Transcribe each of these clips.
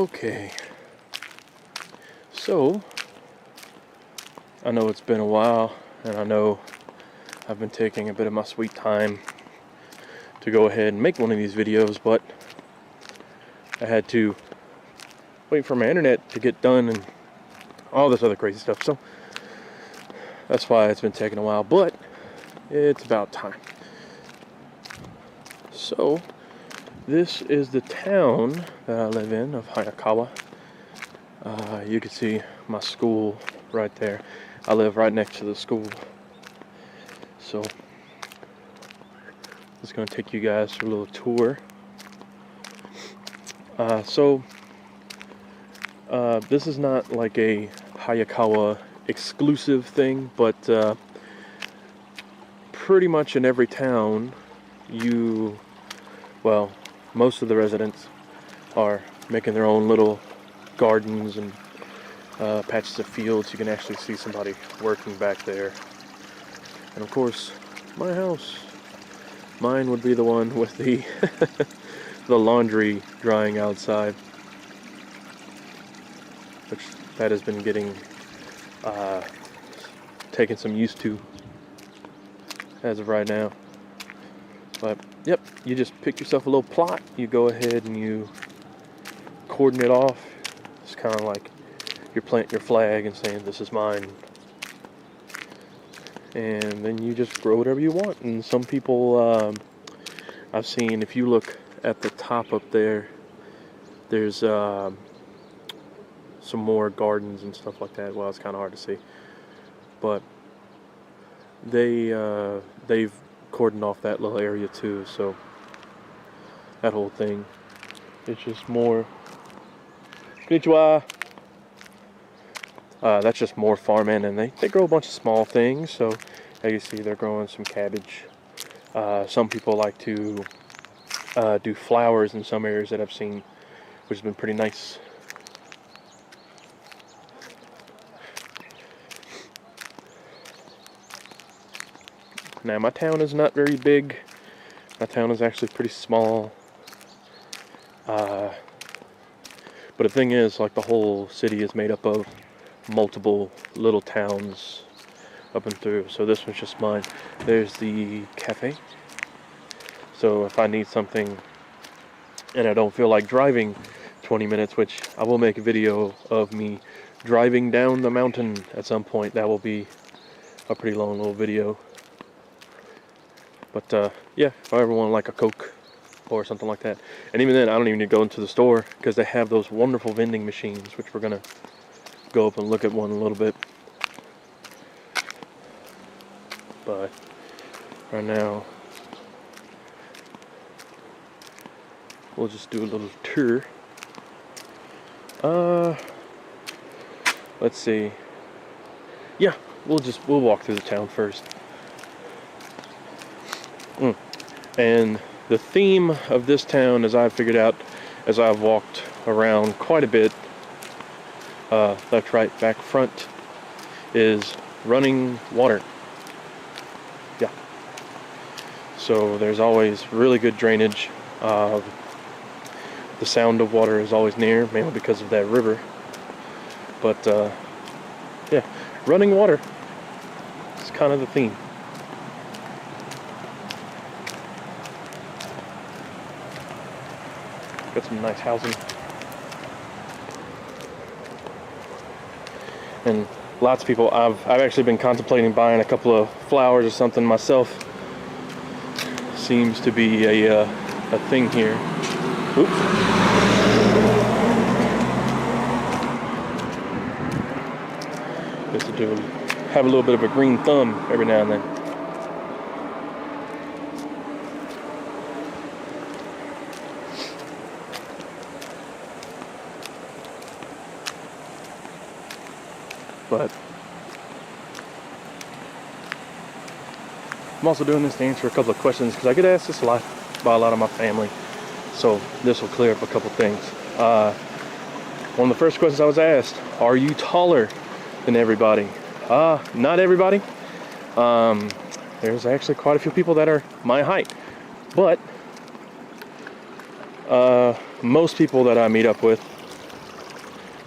Okay, so I know it's been a while, and I know I've been taking a bit of my sweet time to go ahead and make one of these videos, but I had to wait for my internet to get done and all this other crazy stuff, so that's why it's been taking a while, but it's about time. So this is the town that I live in of Hayakawa. You can see my school right there. I live right next to the school. So just going to take you guys through a little tour. This is not like a Hayakawa exclusive thing, but pretty much in every town, most of the residents are making their own little gardens and patches of fields. You can actually see somebody working back there. And of course, my house. Mine would be the one with the the laundry drying outside, which that has been getting taken some used to as of right now. But yep, you just pick yourself a little plot, you go ahead and you cordon it off. It's kind of like you're planting your flag and saying this is mine, and then you just grow whatever you want. And some people I've seen, if you look at the top up there, there's some more gardens and stuff like that. Well, it's kind of hard to see, but they've cordoned off that little area too, so that whole thing, it's just more konnichiwa. That's just more farming, and they grow a bunch of small things. So as you see, they're growing some cabbage. Some people like to do flowers in some areas that I've seen, which has been pretty nice. Now, my town is not very big. My town is actually pretty small. But the thing is, like, the whole city is made up of multiple little towns up and through. So this one's just mine. There's the cafe. So if I need something and I don't feel like driving 20 minutes, which I will make a video of me driving down the mountain at some point. That will be a pretty long little video. But yeah, if I ever want like a Coke or something like that. And even then, I don't even need to go into the store, because they have those wonderful vending machines, which we're going to go up and look at one in a little bit. But right now, we'll just do a little tour. Let's see. Yeah, we'll walk through the town first. And the theme of this town, as I've figured out as I've walked around quite a bit, left, right, back, front, is running water. Yeah. So there's always really good drainage. The sound of water is always near, mainly because of that river. But yeah, running water is kind of the theme. Got some nice housing. And lots of people, I've actually been contemplating buying a couple of flowers or something myself. Seems to be a thing here. Oops. Just to have a little bit of a green thumb every now and then. But I'm also doing this to answer a couple of questions, because I get asked this a lot by a lot of my family. So this will clear up a couple things. One of the first questions I was asked, are you taller than everybody? Not everybody. There's actually quite a few people that are my height. But most people that I meet up with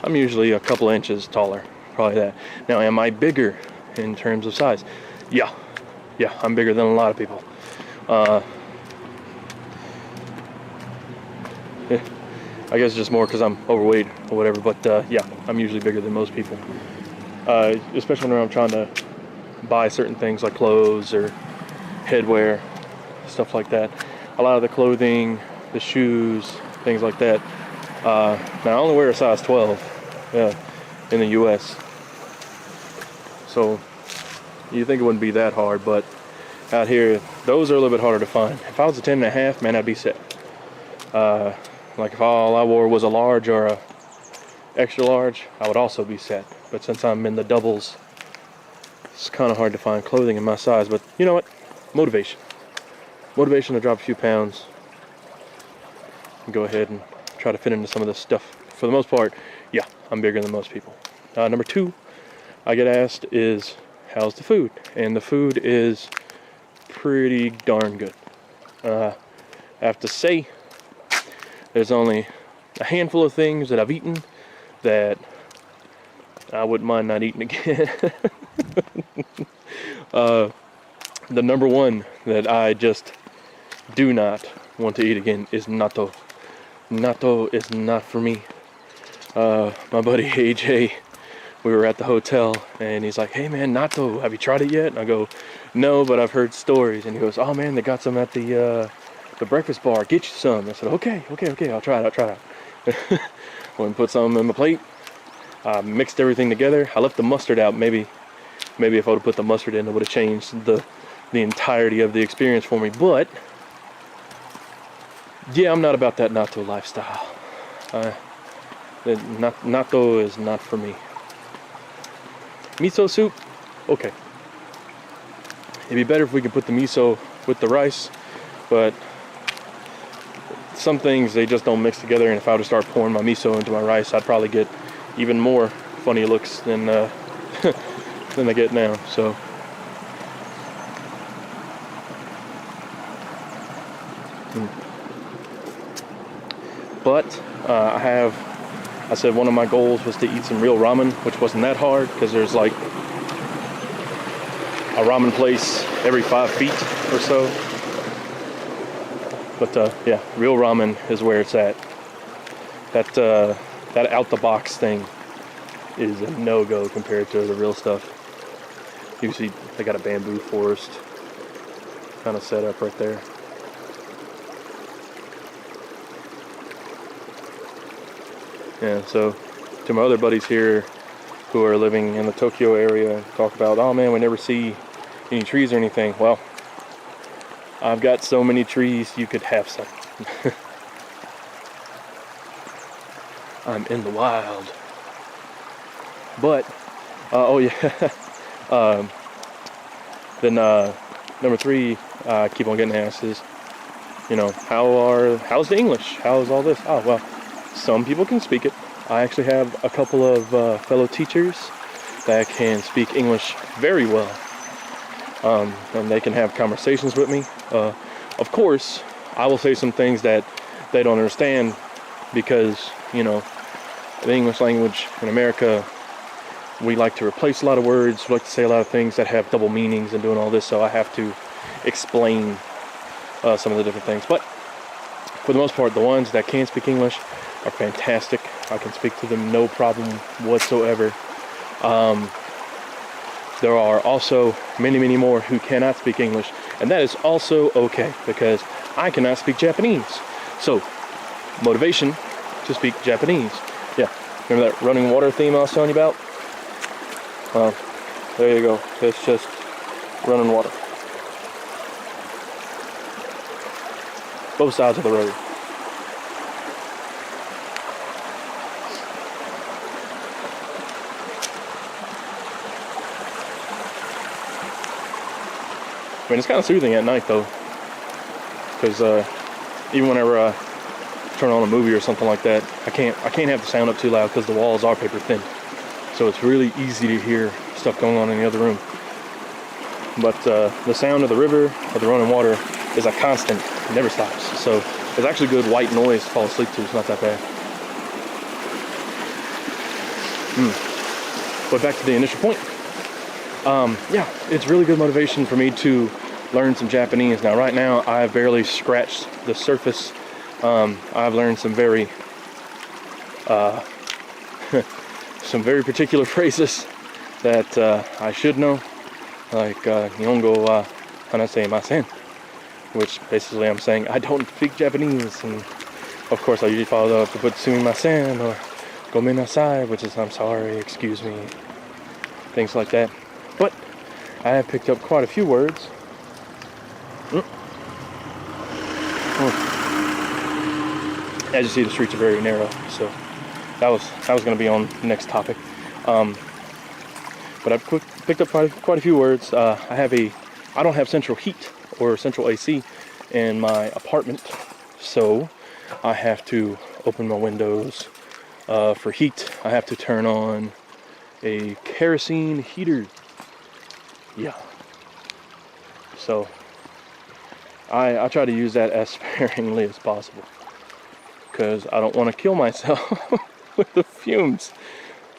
I'm usually a couple inches taller, probably that. Now, am I bigger in terms of size? Yeah, I'm bigger than a lot of people. I guess just more because I'm overweight or whatever, but yeah, I'm usually bigger than most people. Especially when I'm trying to buy certain things like clothes or headwear, stuff like that. A lot of the clothing, the shoes, things like that. Now I only wear a size 12 in the US. So you think it wouldn't be that hard, but out here, those are a little bit harder to find. If I was a 10.5, man, I'd be set. Like if all I wore was a large or a extra large, I would also be set. But since I'm in the doubles, it's kind of hard to find clothing in my size. But you know what? Motivation to drop a few pounds and go ahead and try to fit into some of this stuff. For the most part, yeah, I'm bigger than most people. Number 2 I get asked is, how's the food? And the food is pretty darn good. I have to say, there's only a handful of things that I've eaten that I wouldn't mind not eating again. The number one that I just do not want to eat again is natto. Natto is not for me. My buddy AJ, we were at the hotel and he's like, hey man, natto, have you tried it yet? And I go, no, but I've heard stories. And he goes, oh man, they got some at the breakfast bar, get you some. I said, okay, I'll try it. Went and put some in my plate. Mixed everything together. I left the mustard out. Maybe if I would have put the mustard in, it would have changed the entirety of the experience for me. But yeah, I'm not about that natto lifestyle. Natto is not for me. Miso soup, okay. It'd be better if we could put the miso with the rice, but some things, they just don't mix together, and if I were to start pouring my miso into my rice, I'd probably get even more funny looks than than I get now. So but I said one of my goals was to eat some real ramen, which wasn't that hard because there's like a ramen place every 5 feet or so. But yeah, real ramen is where it's at. That out the box thing is a no-go compared to the real stuff. You see, they got a bamboo forest kind of set up right there. Yeah, so to my other buddies here who are living in the Tokyo area, talk about, oh man, we never see any trees or anything. Well, I've got so many trees, you could have some. I'm in the wild. But, oh yeah. Then number 3, I keep on getting asked is, you know, how's the English? How's all this? Oh, well, some people can speak it. I actually have a couple of fellow teachers that can speak English very well. And they can have conversations with me. Of course, I will say some things that they don't understand because, you know, the English language in America, we like to replace a lot of words. We like to say a lot of things that have double meanings and doing all this. So I have to explain some of the different things. But for the most part, the ones that can speak English are fantastic. I can speak to them no problem whatsoever. There are also many, many more who cannot speak English, and that is also okay because I cannot speak Japanese. So, motivation to speak Japanese. Yeah, remember that running water theme I was telling you about? Well, there you go. It's just running water. Both sides of the road. I mean, it's kind of soothing at night though, because even whenever I turn on a movie or something like that, I can't have the sound up too loud because the walls are paper thin. So it's really easy to hear stuff going on in the other room. But the sound of the river or the running water is a constant; it never stops. So it's actually good white noise to fall asleep to. It's not that bad. But back to the initial point. Yeah, it's really good motivation for me to learn some Japanese. Now, right now, I've barely scratched the surface. I've learned some very particular phrases that I should know, like Nihongo wa hanasemasen, which basically I'm saying I don't speak Japanese, and of course I usually follow up with sumimasen or gomen nasai, which is I'm sorry, excuse me, things like that. But I have picked up quite a few words. As you see, the streets are very narrow, so that was going to be on the next topic. But I've picked up quite a few words. I don't have central heat or central AC in my apartment, so I have to open my windows for heat. I have to turn on a kerosene heater. Yeah. So I try to use that as sparingly as possible, because I don't want to kill myself with the fumes.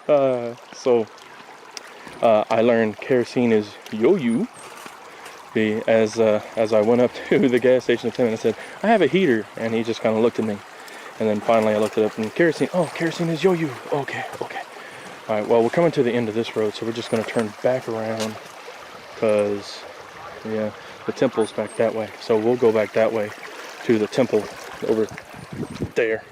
So I learned kerosene is yoyu. As I went up to the gas station attendant, I said, I have a heater, and he just kind of looked at me. And then finally I looked it up, and kerosene is yoyu. Okay. All right, well, we're coming to the end of this road, so we're just going to turn back around, because, yeah, the temple's back that way. So we'll go back that way to the temple over there.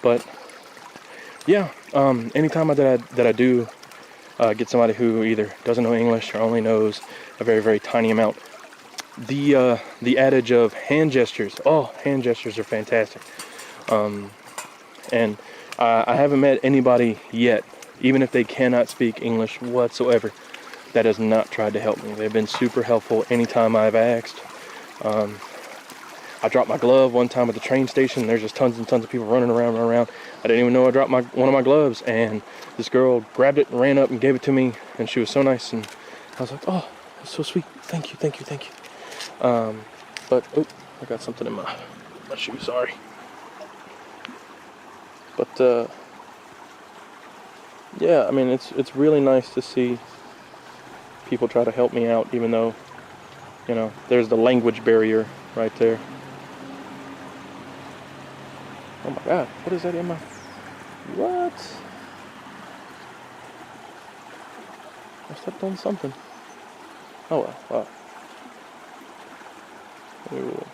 But yeah, anytime that I do get somebody who either doesn't know English or only knows a very, very tiny amount, the adage of hand gestures. Oh, hand gestures are fantastic. And I haven't met anybody yet, even if they cannot speak English whatsoever, that has not tried to help me. They've been super helpful anytime I've asked. I dropped my glove one time at the train station. There's just tons and tons of people running around. I didn't even know I dropped one of my gloves, and this girl grabbed it and ran up and gave it to me, and she was so nice, and I was like, oh, that's so sweet. Thank you. But I got something in my shoe. Sorry. But yeah, I mean, it's really nice to see people try to help me out, even though, you know, there's the language barrier right there. Oh my God, what is that in my... What? I stepped on something. Oh well, wow. Ooh.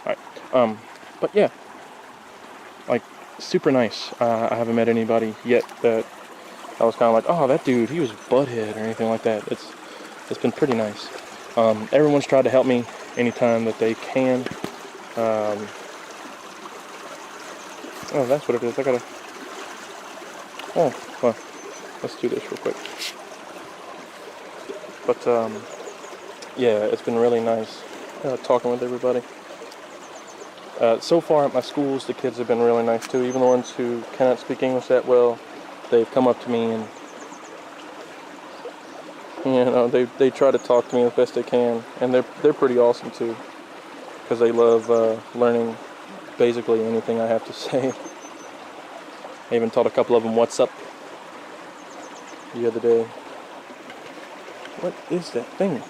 Alright, but yeah. Like, super nice. I haven't met anybody yet that I was kind of like, oh, that dude, he was butthead or anything like that. It's been pretty nice. Everyone's tried to help me anytime that they can. Oh, that's what it is. I gotta... Oh, well, let's do this real quick. But, yeah, it's been really nice talking with everybody. So far at my schools, the kids have been really nice too. Even the ones who cannot speak English that well, they've come up to me and, you know, they try to talk to me as best they can. And they're pretty awesome too, because they love learning basically anything I have to say. I even taught a couple of them what's up the other day. What is that thing?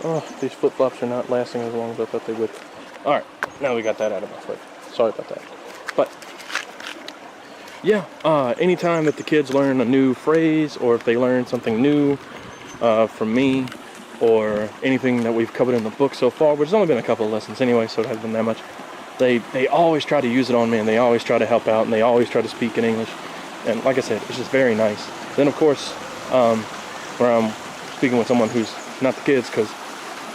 Oh, these flip-flops are not lasting as long as I thought they would. Alright, now we got that out of my foot. Sorry about that. But, yeah, anytime that the kids learn a new phrase, or if they learn something new from me, or anything that we've covered in the book so far, which has only been a couple of lessons anyway, so it hasn't been that much, they always try to use it on me, and they always try to help out, and they always try to speak in English. And like I said, it's just very nice. Then, of course, where I'm speaking with someone who's not the kids, because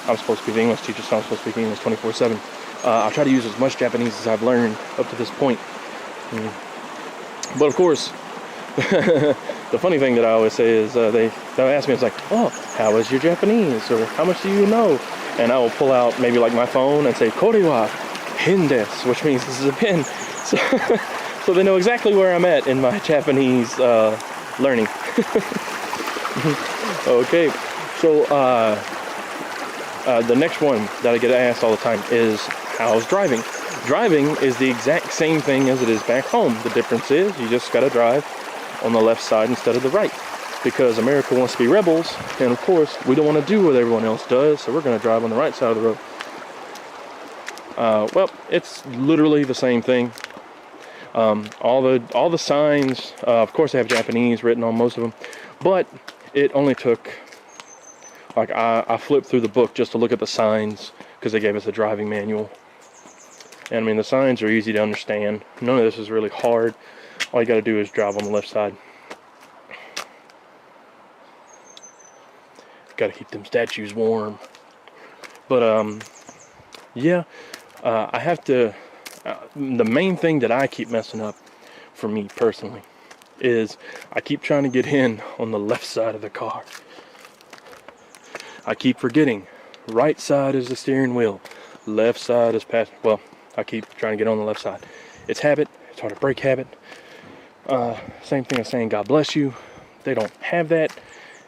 I'm supposed to be the English teacher, so I'm supposed to speak English 24/7. I try to use as much Japanese as I've learned up to this point. But of course, the funny thing that I always say is they'll ask me, it's like, oh, how is your Japanese? Or how much do you know? And I will pull out maybe like my phone and say, Kore wa pin desu, which means this is a pin. So they know exactly where I'm at in my Japanese learning. Okay, so The next one that I get asked all the time is, how's driving? Driving is the exact same thing as it is back home. The difference is you just gotta drive on the left side instead of the right, because America wants to be rebels, and of course we don't want to do what everyone else does, so we're going to drive on the right side of the road. Well, it's literally the same thing. All the signs, of course they have Japanese written on most of them, but it only took, like, I flipped through the book just to look at the signs, because they gave us a driving manual. And I mean, the signs are easy to understand. None of this is really hard. All you got to do is drive on the left side. Got to keep them statues warm. But yeah, I have to. The main thing that I keep messing up, for me personally, is I keep trying to get in on the left side of the car. I keep forgetting. Right side is the steering wheel. Left side is passenger. Well, I keep trying to get on the left side. It's habit. It's hard to break habit. Same thing as saying God bless you. They don't have that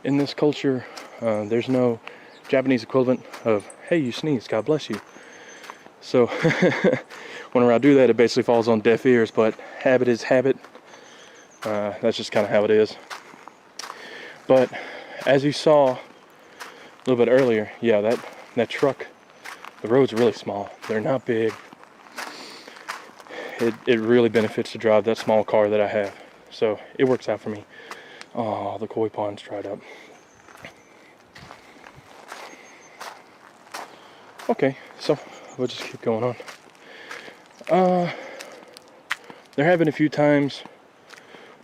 in this culture. There's no Japanese equivalent of, hey, you sneeze, God bless you. So whenever I do that, it basically falls on deaf ears, but habit is habit. That's just kind of how it is. But as you saw a little bit earlier, yeah, that truck, the roads are really small. They're not big. It really benefits to drive that small car that I have. So it works out for me. Oh, the koi pond's dried up. Okay, so we'll just keep going on. There have been a few times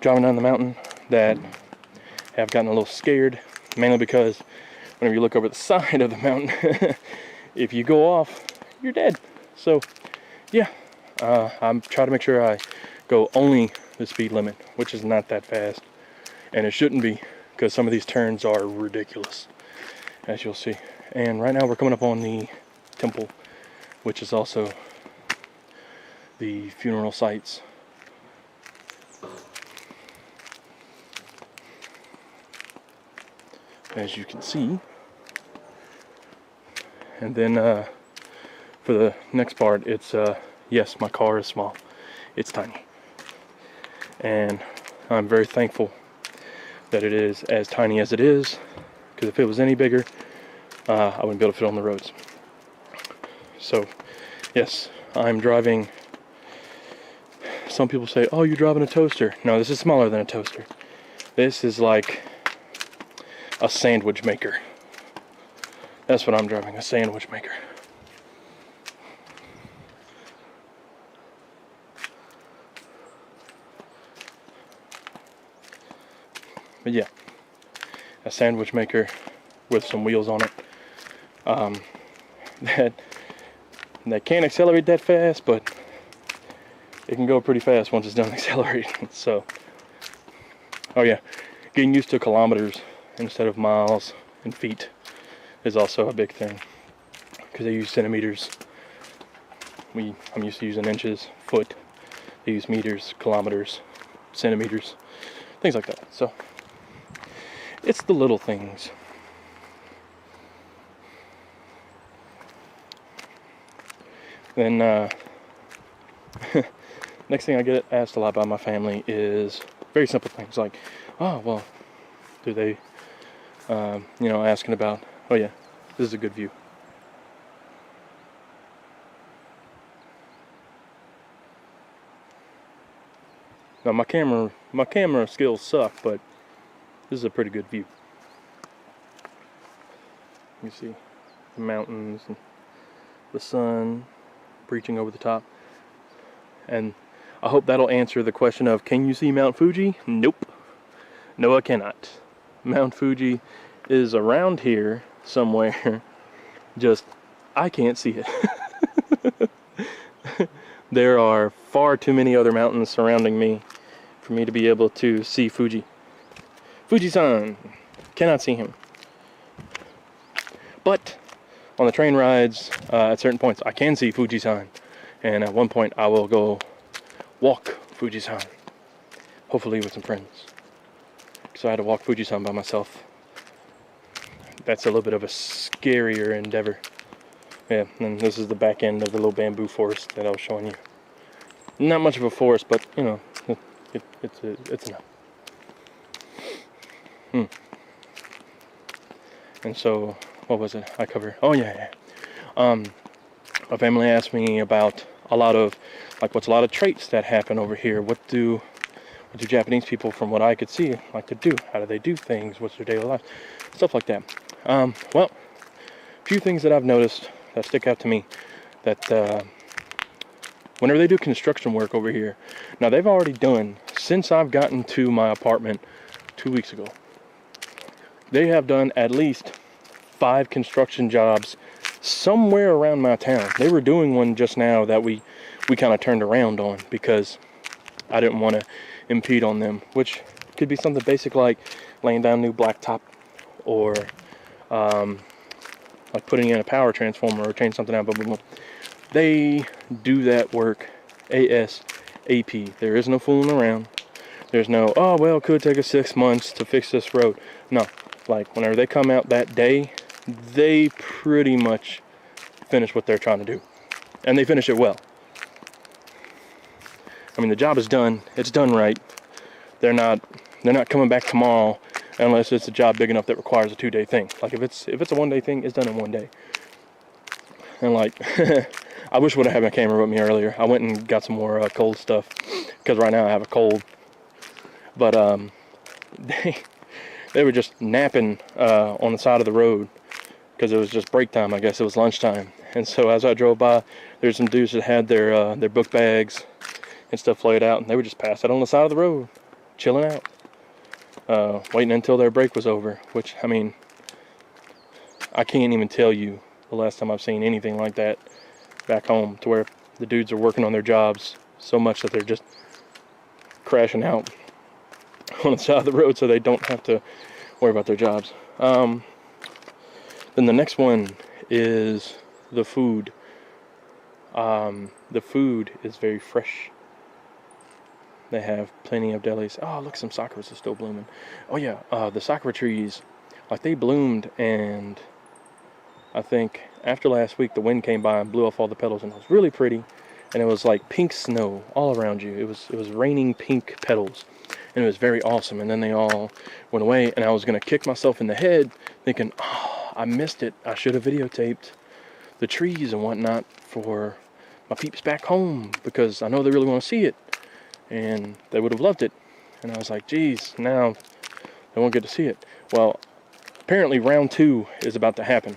driving down the mountain that have gotten a little scared, mainly because whenever you look over the side of the mountain, if you go off, you're dead. So yeah, I'm trying to make sure I go only the speed limit, which is not that fast, and it shouldn't be, because some of these turns are ridiculous, as you'll see. And right now we're coming up on the temple, which is also the funeral sites. As you can see. And then for the next part, it's yes, my car is small. It's tiny. And I'm very thankful that it is as tiny as it is, because if it was any bigger, I wouldn't be able to fit on the roads. So yes, I'm driving. Some people say, oh, you're driving a toaster. No, this is smaller than a toaster. This is like a sandwich maker. That's what I'm driving, a sandwich maker. But yeah, a sandwich maker with some wheels on it. That can't accelerate that fast, but it can go pretty fast once it's done accelerating. So, oh yeah, getting used to kilometers instead of miles and feet is also a big thing, because they use centimeters. I'm used to using inches, foot. They use meters, kilometers, centimeters, things like that. So it's the little things. Then next thing I get asked a lot by my family is very simple things like, oh, well, do they, asking about, oh yeah, this is a good view. Now my camera skills suck, but this is a pretty good view. You see the mountains and the sun breaching over the top. And I hope that'll answer the question of, can you see Mount Fuji? Nope. No, I cannot. Mount Fuji is around here somewhere. Just, I can't see it. There are far too many other mountains surrounding me for me to be able to see Fuji. Fuji-san. Cannot see him. But on the train rides, at certain points, I can see Fuji-san. And at one point, I will go walk Fuji-san. Hopefully with some friends. So I had to walk Fuji-san by myself. that's a little bit of a scarier endeavor. Yeah, and this is the back end of the little bamboo forest that I was showing you. Not much of a forest, but you know, it's enough. And so, what was it I covered? Oh yeah. My family asked me about a lot of, like, what's a lot of traits that happen over here? What do Japanese people, from what I could see, like to do? How do they do things? What's their daily life? Stuff like that. Well, a few things that I've noticed that stick out to me, that whenever they do construction work over here, now they've already done, since I've gotten to my apartment 2 weeks ago, they have done at least 5 construction jobs somewhere around my town. They were doing one just now that we kind of turned around on because I didn't want to impede on them, which could be something basic like laying down new blacktop, or like putting in a power transformer or change something out. But they do that work ASAP. There is no fooling around. There's no, oh well, it could take us 6 months to fix this road. No, like whenever they come out that day, they pretty much finish what they're trying to do, and they finish it well. I mean, the job is done. It's done right. They're not coming back tomorrow unless it's a job big enough that requires a 2-day thing. Like if it's a 1-day thing, it's done in 1 day. And like, I wish I would have had my camera with me earlier. I went and got some more cold stuff because right now I have a cold. But they were just napping on the side of the road because it was just break time. I guess it was lunchtime. And so as I drove by, there's some dudes that had their book bags and stuff laid out, and they would just pass it on the side of the road, chilling out, waiting until their break was over. Which, I mean, I can't even tell you the last time I've seen anything like that back home, to where the dudes are working on their jobs so much that they're just crashing out on the side of the road so they don't have to worry about their jobs. Then the next one is the food. The food is very fresh. They have plenty of delis. Oh, look, some sakuras are still blooming. Oh yeah, the sakura trees, like they bloomed, and I think after last week the wind came by and blew off all the petals, and it was really pretty. And it was like pink snow all around you. It was raining pink petals, and it was very awesome. And then they all went away, and I was gonna kick myself in the head, thinking, oh, I missed it. I should have videotaped the trees and whatnot for my peeps back home, because I know they really want to see it, and they would have loved it. And I was like, geez, now they won't get to see it. Well, apparently round 2 is about to happen,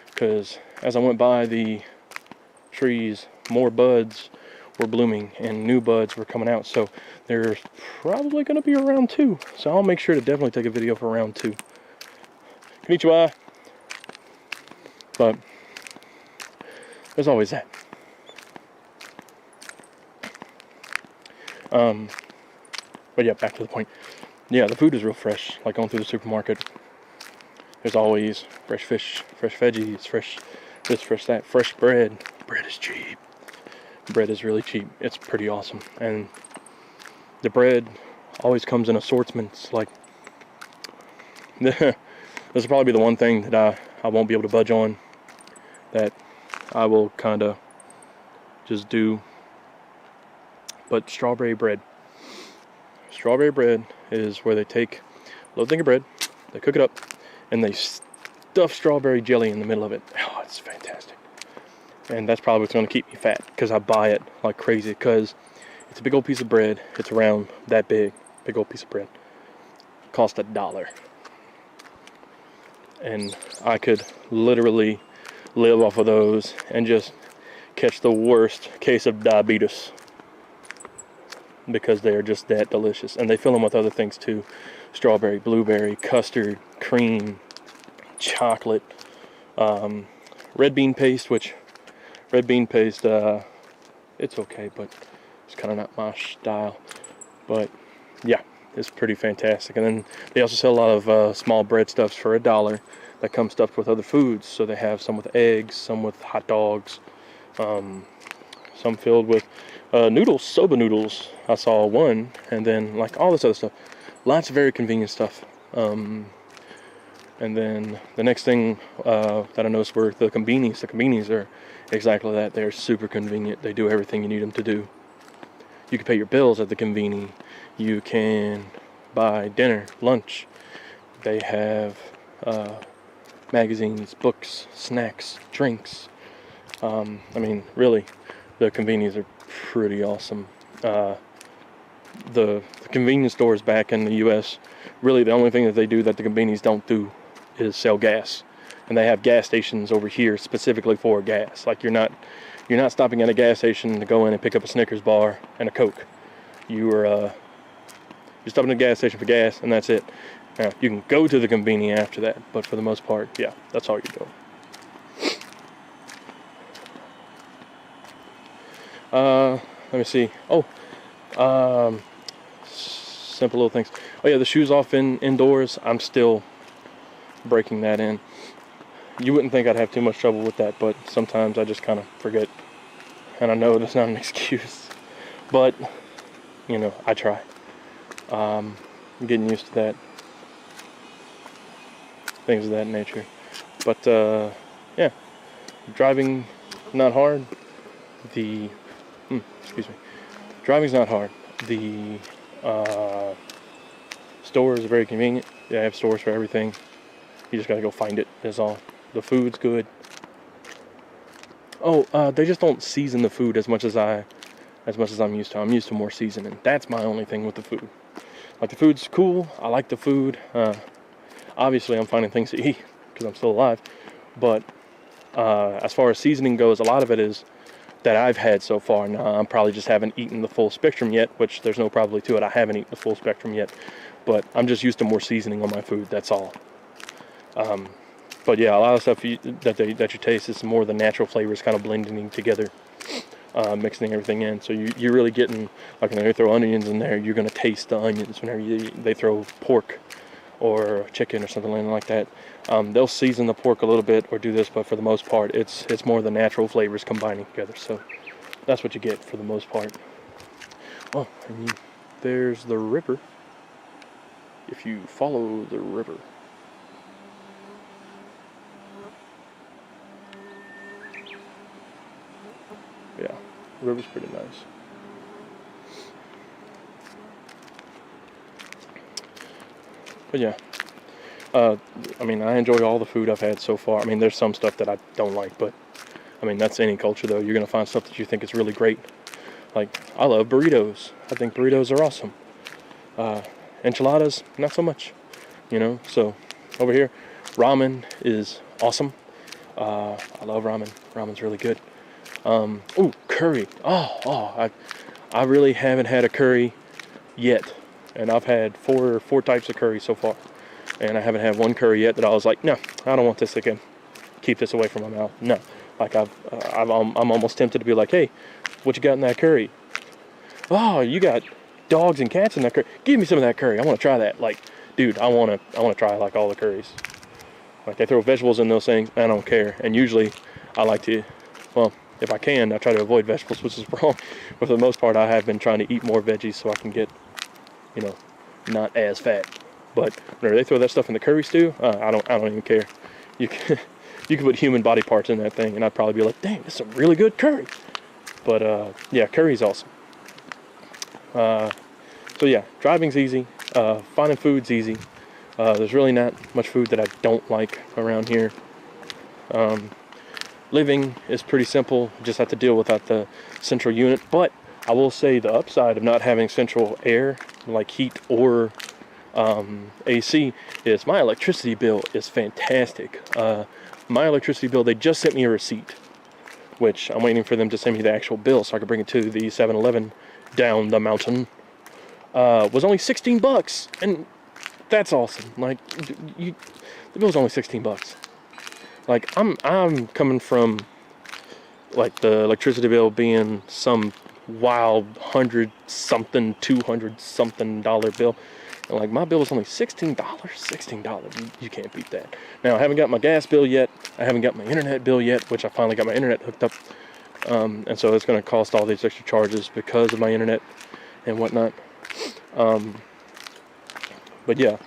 because as I went by the trees, more buds were blooming and new buds were coming out. So there's probably going to be a round 2. So I'll make sure to definitely take a video for round 2. Konnichiwa. But there's always that. But yeah, back to the point. Yeah, the food is real fresh. Like going through the supermarket, there's always fresh fish, fresh veggies, fresh this, fresh that, fresh bread. Bread is cheap. Bread is really cheap. It's pretty awesome. And the bread always comes in assortments. Like, this will probably be the one thing that I won't be able to budge on, that I will kind of just do. But strawberry bread. Strawberry bread is where they take a little thing of bread, they cook it up, and they stuff strawberry jelly in the middle of it. Oh, it's fantastic. And that's probably what's going to keep me fat, because I buy it like crazy, because it's a big old piece of bread. It's around that big old piece of bread. It cost $1. And I could literally live off of those and just catch the worst case of diabetes, because they are just that delicious. And they fill them with other things too: strawberry, blueberry, custard, cream, chocolate, red bean paste, which red bean paste, it's okay, but it's kind of not my style. But yeah, it's pretty fantastic. And then they also sell a lot of small bread stuffs for $1 that come stuffed with other foods. So they have some with eggs, some with hot dogs, some filled with noodles, soba noodles. I saw one, and then like all this other stuff. Lots of very convenient stuff. And then the next thing that I noticed were the convenies. The convenies are exactly that. They're super convenient. They do everything you need them to do. You can pay your bills at the convenie. You can buy dinner, lunch. They have magazines, books, snacks, drinks. I mean, really, the convenies are pretty awesome. The convenience stores back in the U.S., really the only thing that they do that the convenies don't do is sell gas. And they have gas stations over here specifically for gas. Like you're not stopping at a gas station to go in and pick up a Snickers bar and a Coke. You're stopping at a gas station for gas, and that's it. Now, you can go to the convenience after that, but for the most part, yeah, that's all you're doing. Let me see. Simple little things. Oh yeah, the shoes off indoors. I'm still breaking that in. You wouldn't think I'd have too much trouble with that, but sometimes I just kind of forget. And I know that's not an excuse, but you know, I try. I'm getting used to that. Things of that nature. But yeah, driving not hard. Driving's not hard. The stores are very convenient. They have stores for everything. You just gotta go find it, is all. The food's good. They just don't season the food as much as I'm used to. I'm used to more seasoning. That's my only thing with the food. Like, the food's cool. I like the food. Obviously, I'm finding things to eat because I'm still alive. But as far as seasoning goes, a lot of it is that I've had so far. Now, I probably just haven't eaten the full spectrum yet, which there's no probably to it. I haven't eaten the full spectrum yet. But I'm just used to more seasoning on my food. That's all. But yeah, a lot of stuff that you taste is more the natural flavors kind of blending together, mixing everything in. So you're really getting, like when they throw onions in there, you're going to taste the onions. Whenever they throw pork or chicken or something like that, they'll season the pork a little bit or do this, but for the most part, it's more the natural flavors combining together. So that's what you get for the most part. Oh, and there's the river. If you follow the river. Yeah, the river's pretty nice. But yeah, I mean, I enjoy all the food I've had so far. I mean, there's some stuff that I don't like, but I mean, that's any culture though. You're gonna find stuff that you think is really great. Like, I love burritos. I think burritos are awesome. Enchiladas, not so much. You know, so over here, ramen is awesome. I love ramen. Ramen's really good. Ooh, curry. I really haven't had a curry yet, and I've had four types of curry so far, and I haven't had one curry yet that I was like, no, I don't want this again. Keep this away from my mouth. No, like I'm almost tempted to be like, hey, what you got in that curry? Oh, you got dogs and cats in that curry. Give me some of that curry. I want to try that. Like, dude, I want to try like all the curries. Like, they throw vegetables in those things, I don't care. And usually, I like to, well, if I can, I try to avoid vegetables, which is wrong. But for the most part, I have been trying to eat more veggies so I can get, you know, not as fat. But whenever they throw that stuff in the curry stew, I don't even care. You can put human body parts in that thing, and I'd probably be like, dang, this is some really good curry. But yeah, curry's awesome. So yeah, driving's easy. Finding food's easy. There's really not much food that I don't like around here. Living is pretty simple. You just have to deal without the central unit. But I will say the upside of not having central air, like heat or AC, is my electricity bill is fantastic. My electricity bill, they just sent me a receipt, which I'm waiting for them to send me the actual bill so I can bring it to the 7-Eleven down the mountain. Was only $16, and that's awesome. Like, the bill was only $16. Like, I'm coming from, like, the electricity bill being some wild $100-something, $200-something bill. And, like, my bill was only $16. $16. You can't beat that. Now, I haven't got my gas bill yet. I haven't got my internet bill yet, which I finally got my internet hooked up. And so it's going to cost all these extra charges because of my internet and whatnot. But yeah.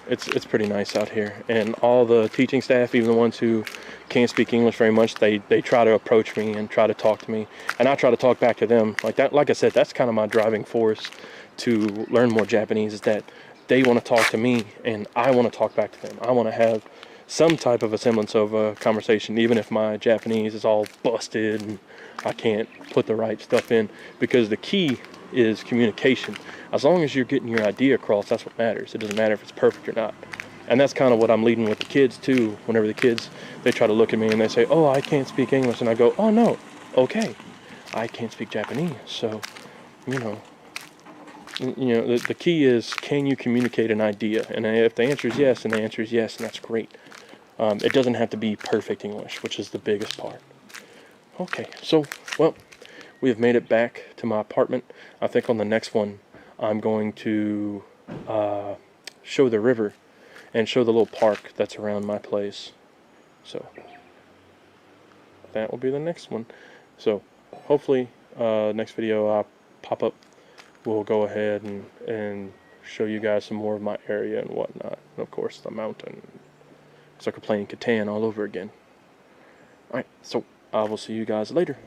it's pretty nice out here, and all the teaching staff, even the ones who can't speak English very much, they try to approach me and try to talk to me, and I try to talk back to them. Like that, like I said, that's kind of my driving force to learn more Japanese, is that they want to talk to me and I want to talk back to them. I want to have some type of a semblance of a conversation, even if my Japanese is all busted and I can't put the right stuff in, because the key is communication. As long as you're getting your idea across, that's what matters. It doesn't matter if it's perfect or not. And that's kind of what I'm leading with the kids too. Whenever the kids, they try to look at me and they say, oh, I can't speak English, and I go, oh no, okay, I can't speak Japanese. So, you know, the key is, can you communicate an idea? And if the answer is yes, and the answer is yes, and that's great. It doesn't have to be perfect English, which is the biggest part. Okay, so, well, we have made it back to my apartment. I think on the next one, I'm going to show the river and show the little park that's around my place. So, that will be the next one. So, hopefully, next video I pop up, we'll go ahead and show you guys some more of my area and whatnot. And of course, the mountain. It's like we're playing Catan all over again. Alright, so I will see you guys later.